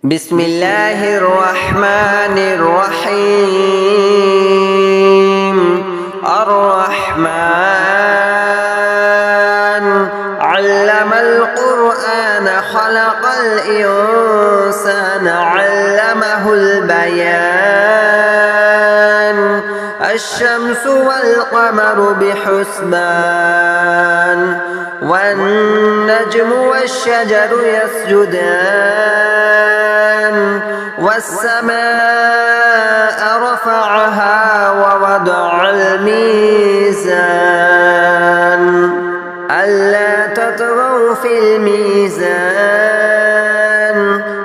بسم الله الرحمن الرحيم الرحمن علم القرآن خلق الإنسان علمه البيان الشمس والقمر بحسبان والنجم والشجر يسجدان والسماء رفعها ووضع الميزان ألا تطغوا في الميزان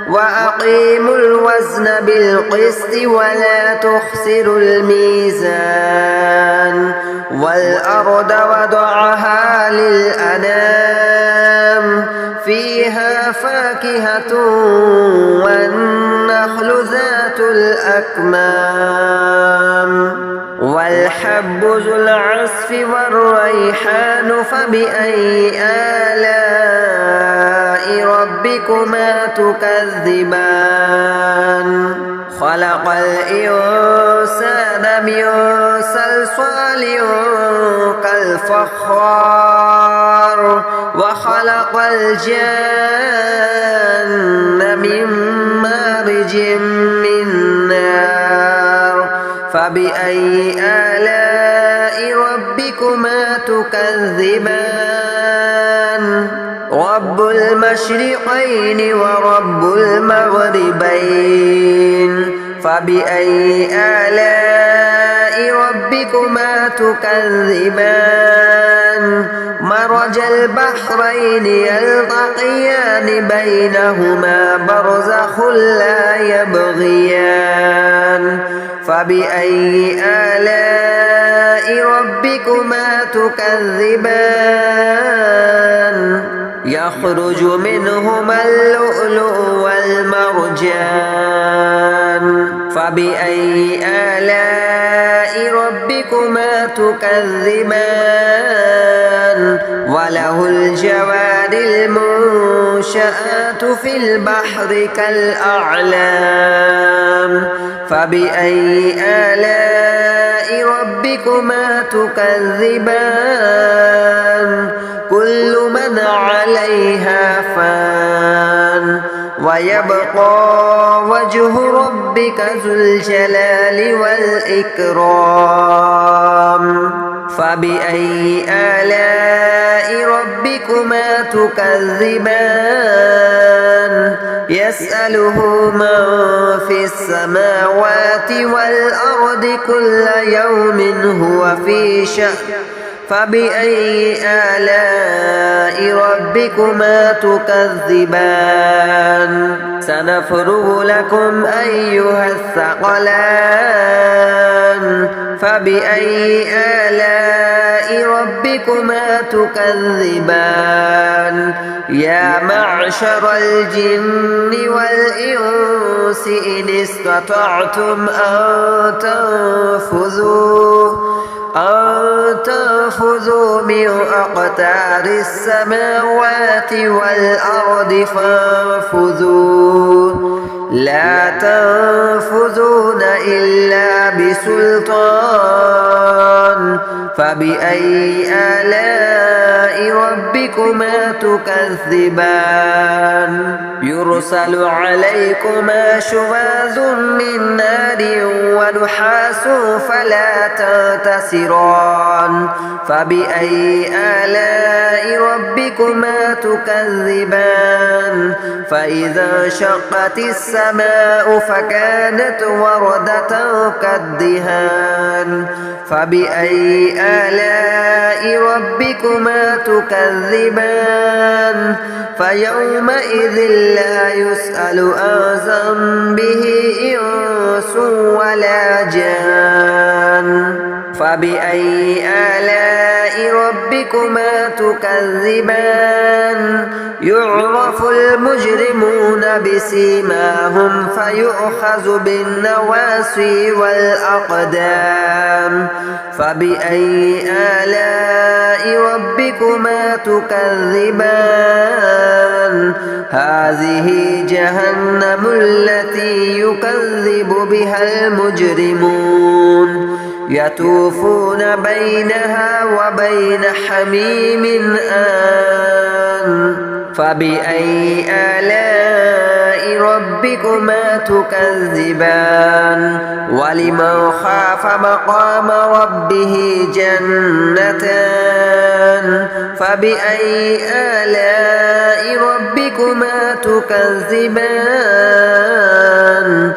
وأقيموا الوزن بالقسط ولا تخسروا الميزان والأرض وضعها للأنام فيها فاكهة والنخل ذات الأكمام والحب ذو العصف والريحان فبأي آلاء ربكما تكذبان خلق الإنسان من صلصال كالفخار وخلق الجن من مارج من نار فبأي آلاء ربكما تكذبان رب المشرقين ورب المغربين فبأي آلاء ربكما تكذبان مرج البحرين يلتقيان بينهما برزخ لا يبغيان فبأي آلاء ربكما تكذبان يخرج منهما اللؤلؤ والمرجان فبأي آلاء ربكما تكذبان وله الجوار المنشآت في البحر كالأعلام فبأي آلاء ربكما تكذبان كل من عليها فان ويبقى وجه ربك ذو الجلال والإكرام فبأي آلاء ربكما تكذبان يسأله من في السماوات والأرض كل يوم هو في شأن فبأي آلاء ربكما تكذبان سنفرغ لكم أيها الثقلان فبأي آلاء ربكما تكذبان يا معشر الجن والإنس إن استطعتم أن تنفذوا من أقطار السماوات والأرض فانفذوا لا تنفذون إلا بسلطان فبأي آلاء ربكما تكذبان يرسل عليكما شواظ من نار ونحاس فلا تنتصران فبأي آلاء ربكما تكذبان فإذا انشقت السماء فكانت وردة كالدهان فبأي آلاء ربكما تكذبان فيومئذ لا يسأل عن ذنبه إنس ولا جان فبأي آلاء ربكما تكذبان يعرف المجرمون بسيماهم فيؤخذ بالنواصي والأقدام فبأي آلاء ربكما تكذبان هذه جهنم التي يكذب بها المجرمون يطوفون بينها وبين حميم آن فبأي آلاء ربكما تكذبان ولمن خاف مقام ربه جنتان فبأي آلاء ربكما تكذبان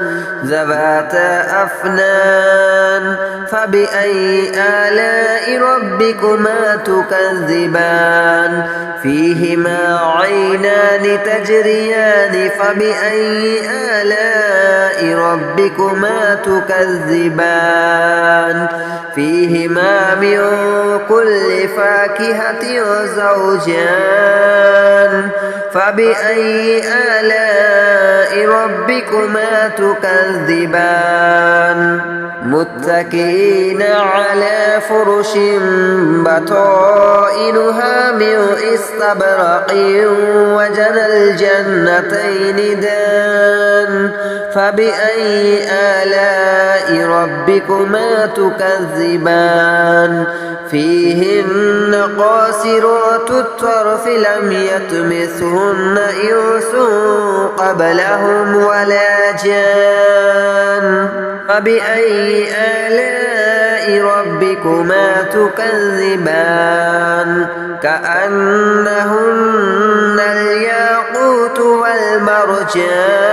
ذواتا أفنان فبأي آلاء ربكما تكذبان فيهما عينان تجريان فبأي آلاء ربكما تكذبان فيهما من كل فاكهة زوجان فبأي آلاء ربكما تكذبان متكئين على فرش بطائنها من استبرق وجنى الجنتين دان فبأي آلاء ربكما تكذبان فيهن قاصرات الطرف لم يطمثهن إنس قبلهم ولا جان فبأي آلاء ربكما تكذبان كأنهن الياقوت والمرجان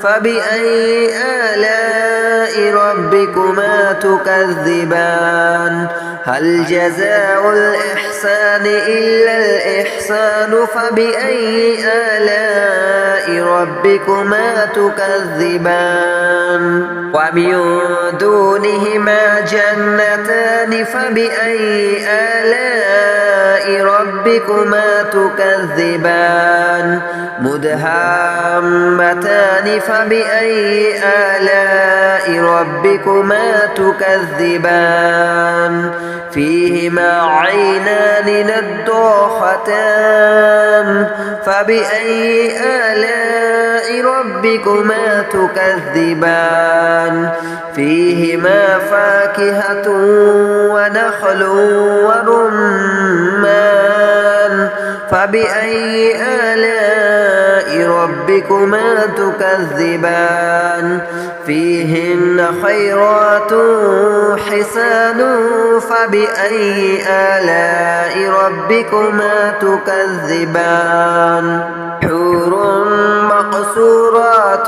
فبأي آلاء ربكما تكذبان هل جزاء الإحسان إلا الإحسان فبأي آلاء ربكما تكذبان ومن دونهما جنتان فبأي آلاء ربكما تكذبان مدهامتان فبأي آلاء ربكما تكذبان فيهما عينان نضاختان فبأي آلاء ربكما تكذبان فيهما فاكهة ونخل ورمان فبأي آلاء ربكما تكذبان فيهن خيرات حسان فبأي آلاء ربكما تكذبان حور مقصورات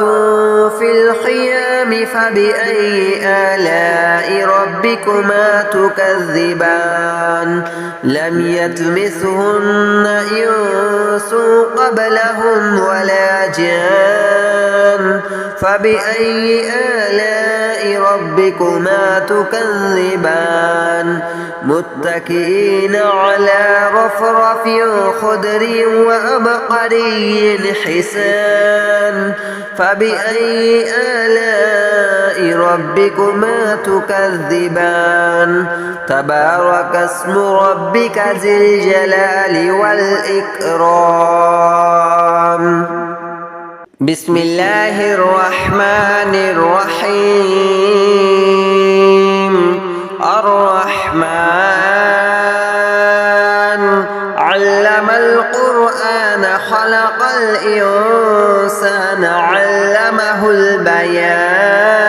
في الخيام فبأي آلاء ربكما تكذبان لم يطمثهن إنس قبلهم ولا جان فبأي آلاء ربكما تكذبان متكئين على رفرف خضر وأبقري حسان فبأي آلاء ربكما تكذبان تبارك اسم ربك ذي الجلال والإكرام بسم الله الرحمن الرحيم الرحمن علم القرآن خلق الإنسان علمه البيان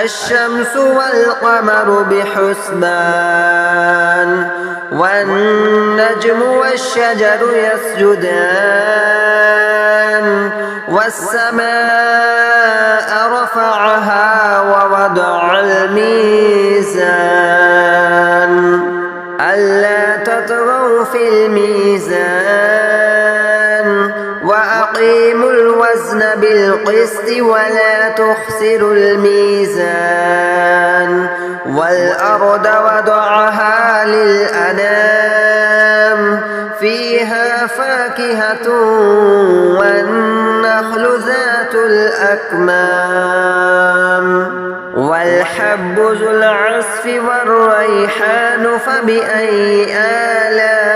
الشمس والقمر بحسبان والنجم والشجر يسجدان والسماء رفعها ووضع الميزان ألا تطغوا في الميزان وأقيموا وأقيموا الوزن بالقسط ولا تخسروا الميزان والأرض وضعها للأنام فيها فاكهة والنخل ذات الأكمام والحب ذو العصف والريحان فبأي آلاء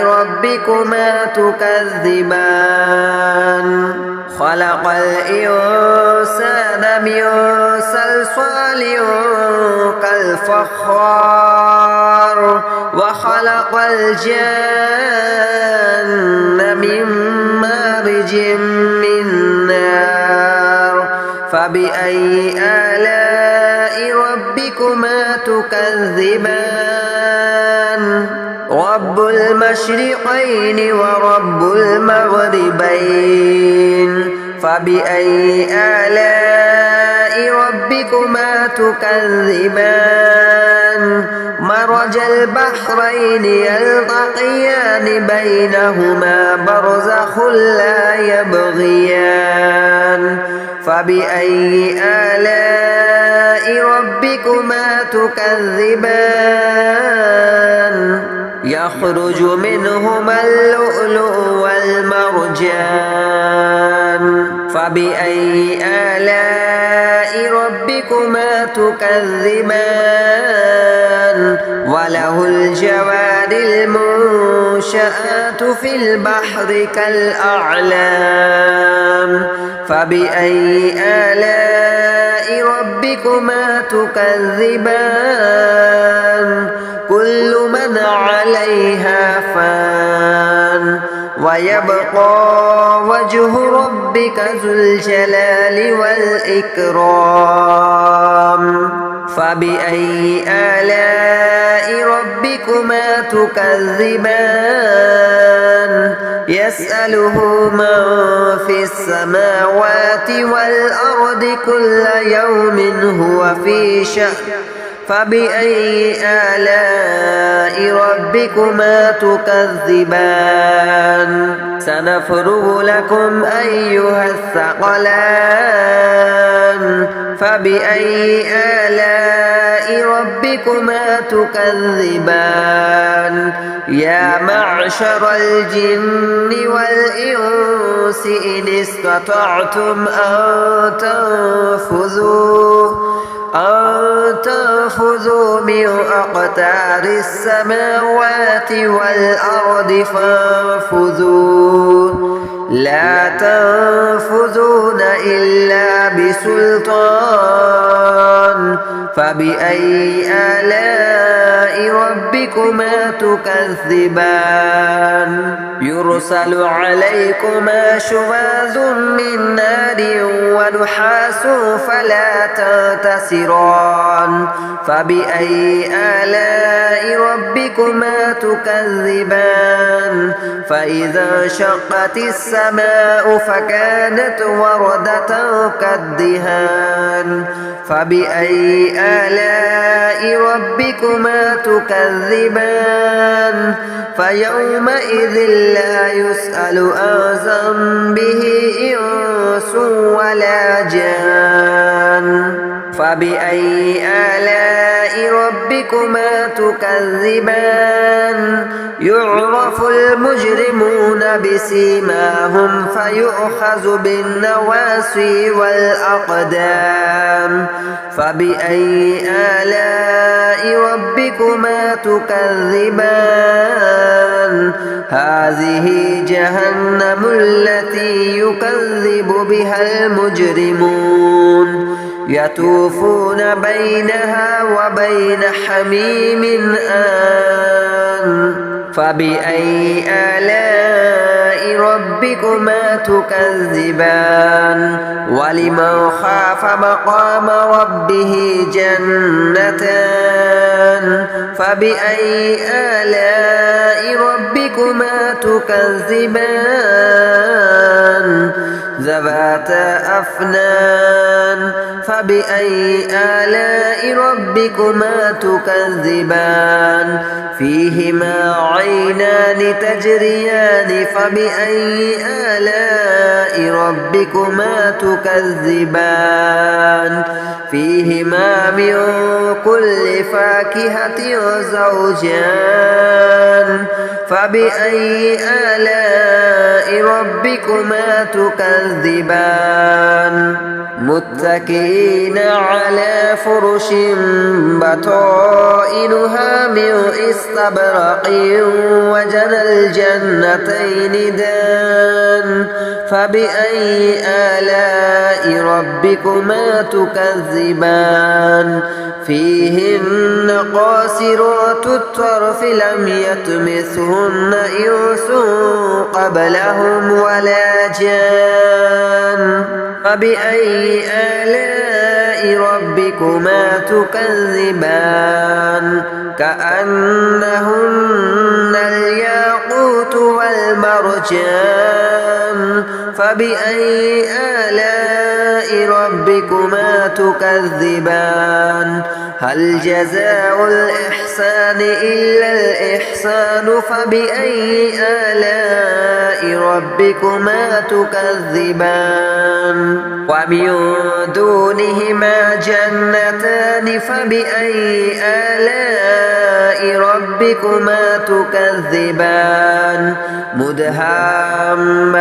ربكما تكذبان خلق الإنسان من صلصال كالفخار وخلق الجن من مارج من نار فبأي آلاء ربكما تكذبان رب المشرقين ورب المغربين فبأي آلاء ربكما تكذبان مرج البحرين يلتقيان بينهما برزخ لا يبغيان فبأي آلاء ربكما تكذبان يخرج منهما اللؤلؤ والمرجان فبأي آلاء ربكما تكذبان وله الجوار المنشآت في البحر كالأعلام فبأي آلاء ربكما تكذبان كل من عليها فان ويبقى وجه ربك ذو الجلال والإكرام فبأي آلاء ربكما تكذبان يسأله من في السماوات والأرض كل يوم هو في شأن فبأي آلاء ربكما تكذبان سنفرغ لكم أيها الثقلان فبأي آلاء ربكما تكذبان يا معشر الجن والإنس إن استطعتم أن تنفذوا من أقطار السماوات والأرض فانفذوا لا تنفذون إلا بسلطان فبأي آلاء ربكما تكذبان يرسل عليكما شواظ من نار ونحاس فلا تنتصران فبأي آلاء ربكما تكذبان فإذا انشقت السماء فكانت وردة كالدهان فبأي آلاء ربكما تكذبان فيومئذ لا يسأل عن ذنبه إنس ولا جان فبأي آلاء ربكما تكذبان يعرف المجرمون بسيماهم فيؤخذ بالنواصي والأقدام فبأي آلاء ربكما تكذبان هذه جهنم التي يكذب بها المجرمون يطوفون بينها وبين حميم آن فبأي آلاء ربكما تكذبان ولمن خاف مقام ربه جنتان فبأي آلاء ربكما تكذبان ذواتا أفنان فبأي آلاء ربكما تكذبان فيهما عينان تجريان فبأي آلاء ربكما تكذبان فيهما من كل فاكهة زوجان فبأي آلاء ربكما تكذبان متكئين على فرش بطائنها من استبرق وجنى الجنتين دان فبأي آلاء ربكما تكذبان فيهن قاصرات الطرف لم يطمثهن إنس قبلهم ولا جان فبأي آلاء ربكما تكذبان كأنهن الياقوت والمرجان فبأي آلاء ربكما تكذبان هل جزاء الإحسان إلا الإحسان فبأي آلاء ربكما تكذبان ومن دونهما جنتان فبأي آلاء ربكما تكذبان مدهامتان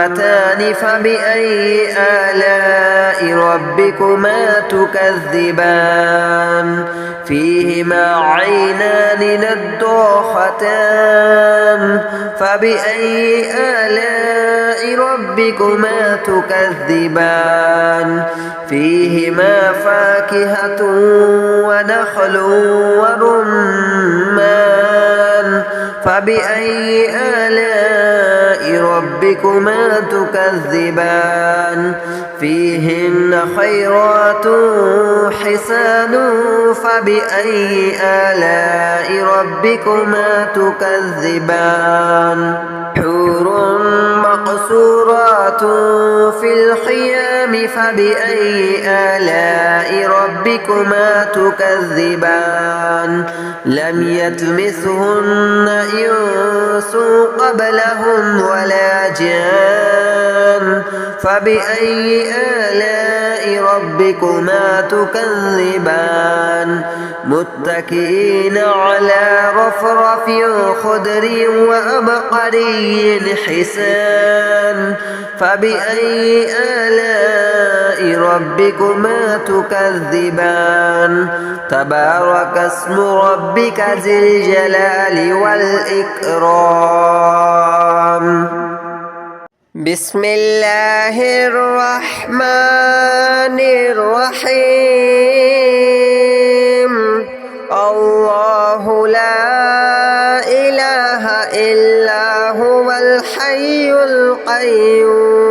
فبأي آلاء ربكما تكذبان فيهما عينان نضاختان فبأي آلاء ربكما تكذبان فيهما فاكهة ونخل ورمان فبأي آلاء ربكما تكذبان فيهن خيرات حسان فبأي آلاء ربكما تكذبان حور مقصورات في الخيام فبأي آلاء ربكما تكذبان لم يطمثهن إنس قبلهم ولا جان فبأي آلاء ربكما تكذبان متكئين على رفرف خضر وأبقري حسان فبأي آلاء ربكما تكذبان تبارك اسم ربك ذي الجلال والإكرام بسم الله الرحمن الرحيم الله لا إله إلا هو الحي القيوم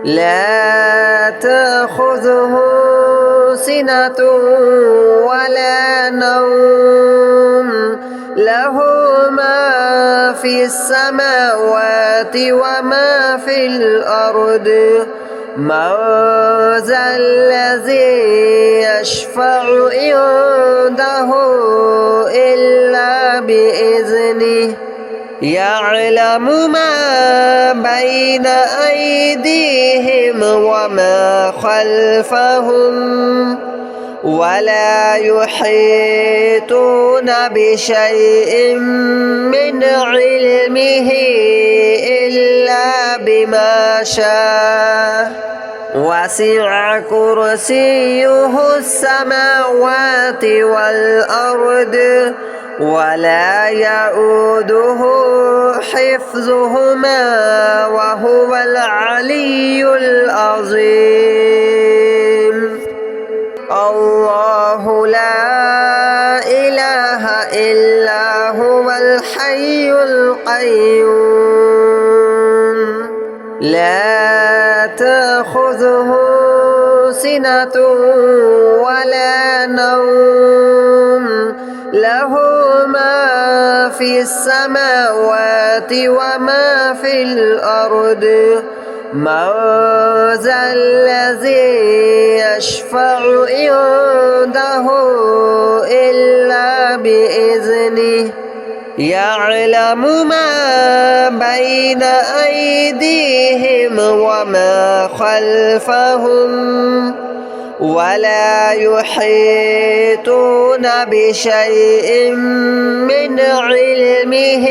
لا تأخذه سنة ولا نوم له ما في السماوات وما في الأرض من ذا الذي يشفع عنده إلا بإذنه يعلم ما بين أيديهم وما خلفهم ولا يحيطون بشيء من علمه إلا بما شاء وسع كرسيه السماوات والأرض ولا يؤوده حفظهما وهو العلي العظيم الله لا إله إلا هو الحي القيوم لا تأخذه سنة ولا نوم له ما في السماوات وما في الأرض من ذا الذي يشفع عنده إلا بإذنه يعلم ما بين أيديهم وما خلفهم ولا يحيطون بشيء من علمه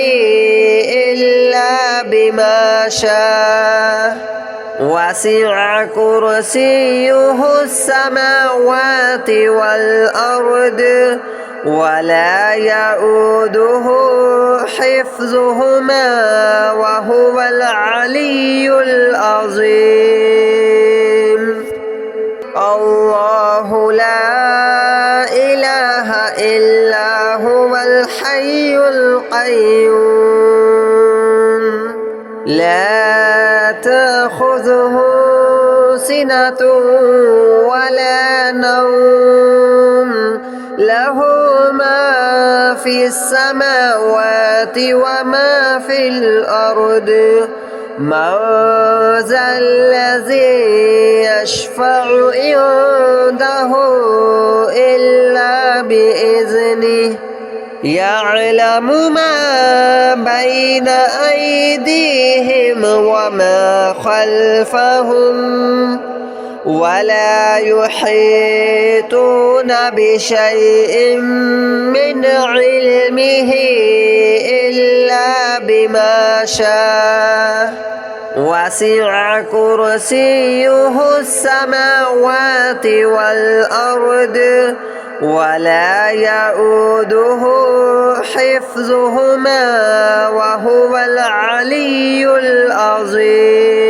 إلا بما شاء وسع كرسيه السماوات والأرض ولا يؤوده حفظهما وهو العلي العظيم الله لا إله إلا هو الحي القيوم لا تأخذه سنة ولا نوم له ما في السماوات وما في الأرض من ذا الذي يشفع عنده إلا بإذنه يعلم ما بين أيديهم وما خلفهم ولا يحيطون بشيء من علمه إلا بما شاء وسع كرسيه السماوات والأرض ولا يؤوده حفظهما وهو العلي العظيم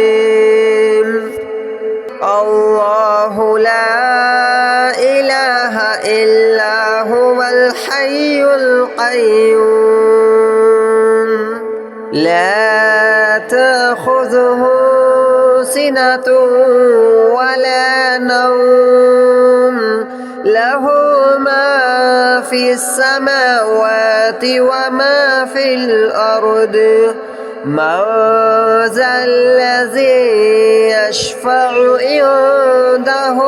الله لا إله إلا هو الحي القيوم لا تأخذه سنة ولا نوم له ما في السماوات وما في الأرض من ذا الذي يشفع عنده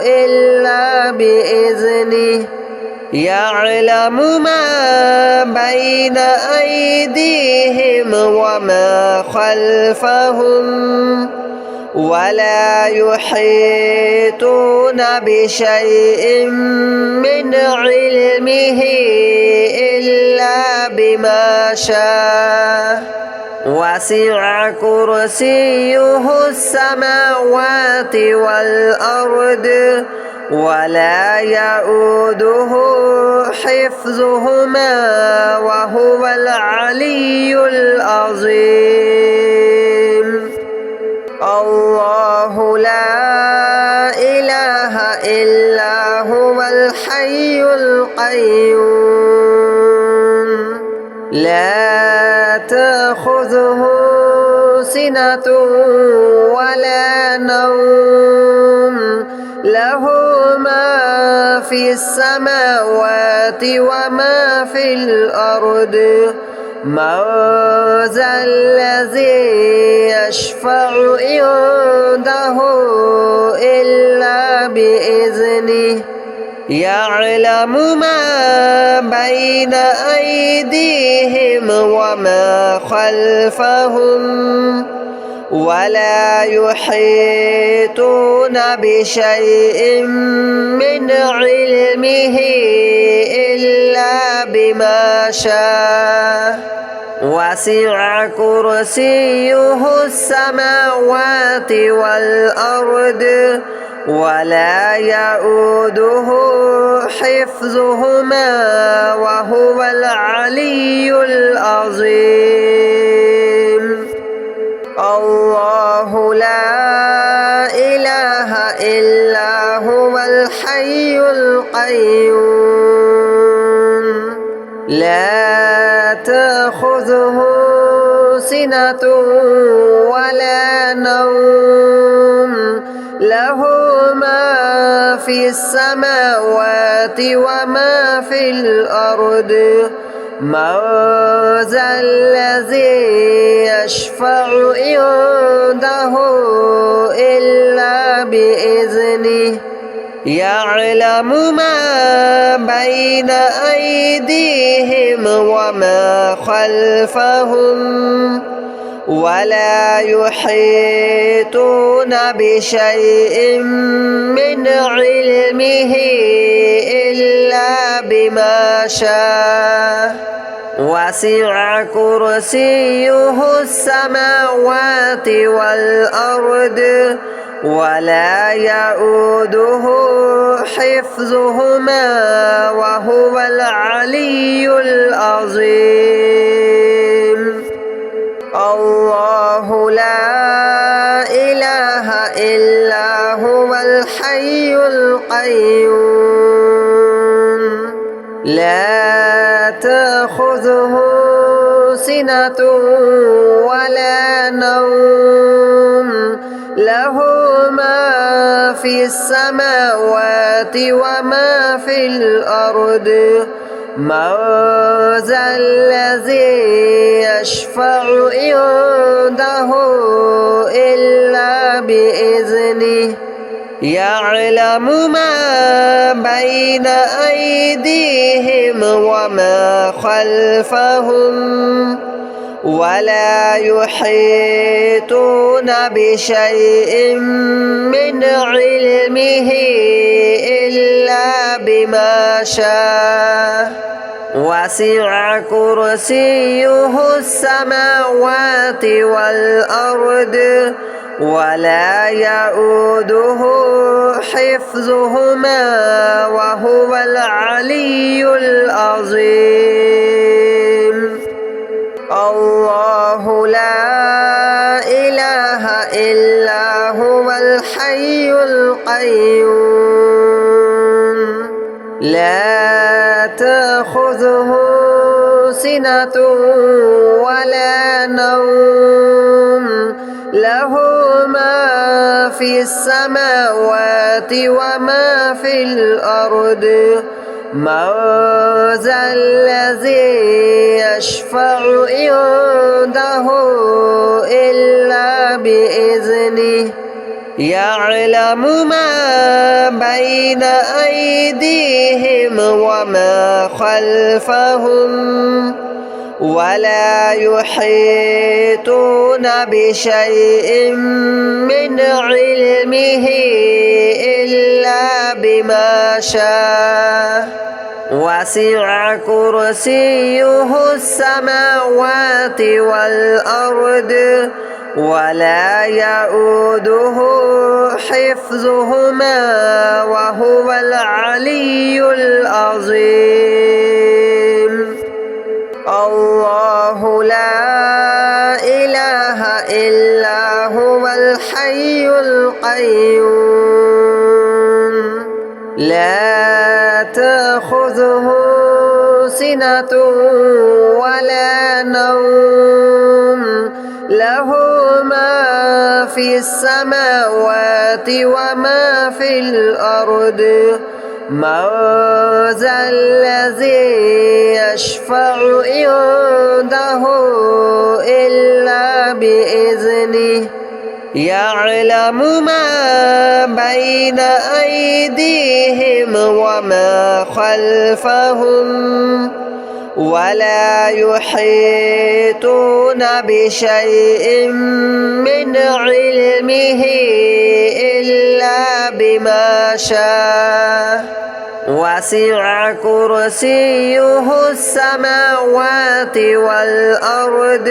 إلا بإذنه يعلم ما بين أيديهم وما خلفهم ولا يحيطون بشيء من علمه إلا بما شاء وسع كرسيه السماوات والأرض ولا يؤوده حفظهما وهو العلي العظيم الله لا إله إلا هو الحي القيوم لا تأخذه سنة ولا نوم له ما في السماوات وما في الأرض من ذا الذي يشفع عنده إلا بإذنه يعلم ما بين أيديهم وما خلفهم ولا يحيطون بشيء من علمه إلا بما شاء وسع كرسيه السماوات والأرض ولا يؤوده حفظهما وهو العلي العظيم الله لا إله إلا هو الحي القيوم لا تأخذه سنة ولا نوم له ما في السماوات وما في الأرض من ذا الذي يشفع عنده إلا بإذنه يعلم ما بين أيديهم وما خلفهم ولا يحيطون بشيء من علمه إلا بما شاء وسع كرسيه السماوات والأرض ولا يؤوده حفظهما وهو العلي العظيم الله لا إله إلا هو الحي القيوم لا تأخذه سنة ولا نوم له ما في السماوات وما في الأرض من ذا الذي يشفع عنده إلا بإذنه يعلم ما بين أيديهم وما خلفهم ولا يحيطون بشيء من علمه إلا بما شاء وسع كرسيه السماوات والأرض ولا يؤوده حفظهما وهو العلي العظيم الله لا إله إلا هو الحي القيوم لا تأخذه سنة ولا نوم له ما في السماوات وما في الأرض من ذا الذي يشفع عنده إلا بإذنه يعلم ما بين أيديهم وما خلفهم ولا يحيطون بشيء من علمه إلا بما شاء وسع كرسيه السماوات والأرض ولا يؤوده حفظهما وهو العلي العظيم الله لا إله إلا هو الحي القيوم لا تأخذه سنة ولا نوم له ما في السماوات وما في الأرض من ذا الذي يشفع عنده إلا بإذنه يعلم ما بين أيديهم وما خلفهم ولا يحيطون بشيء من علمه إلا بما شاء وسع كرسيه السماوات والأرض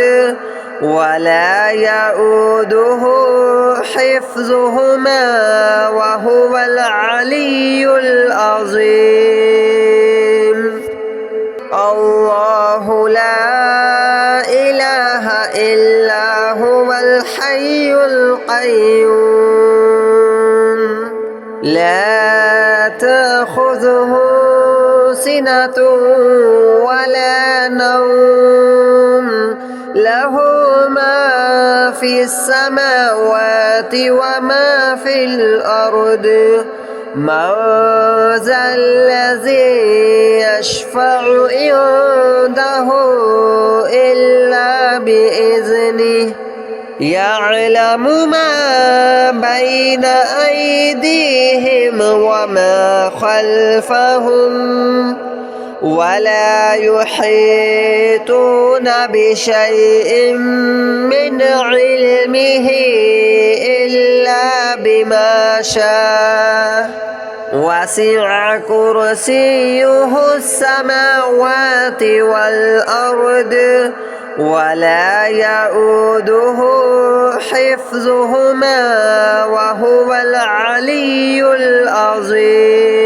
ولا يؤوده حفظهما وهو العلي العظيم الله لا إله إلا هو الحي القيوم لا تأخذه سنة ولا نوم له ما في السماوات وما في الأرض من ذا الذي يشفع عنده إلا بإذنه يعلم ما بين أيديهم وما خلفهم ولا يحيطون بشيء من علمه إلا بما شاء وسع كرسيه السماوات والأرض ولا يؤوده حفظهما وهو العلي العظيم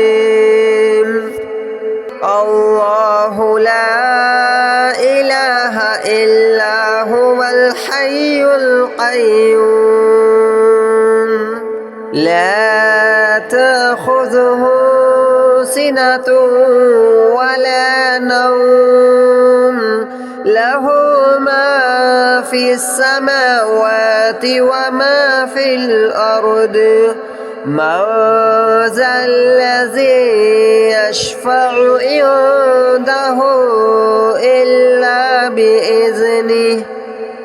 الله لا إله إلا هو الحي القيوم لا تأخذه سنة ولا نوم له ما في السماوات وما في الأرض من ذا الذي يشفع عنده إلا بإذنه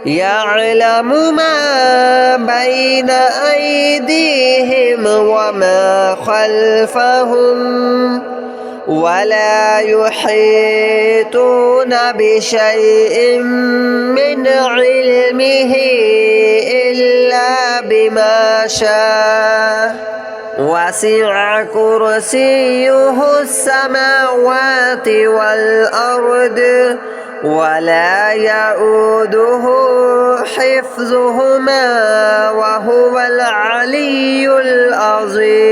يعلم ما بين أيديهم وما خلفهم ولا يحيطون بشيء من علمه إلا بما شاء وسع كرسيه السماوات والأرض ولا يؤوده حفظهما وهو العلي العظيم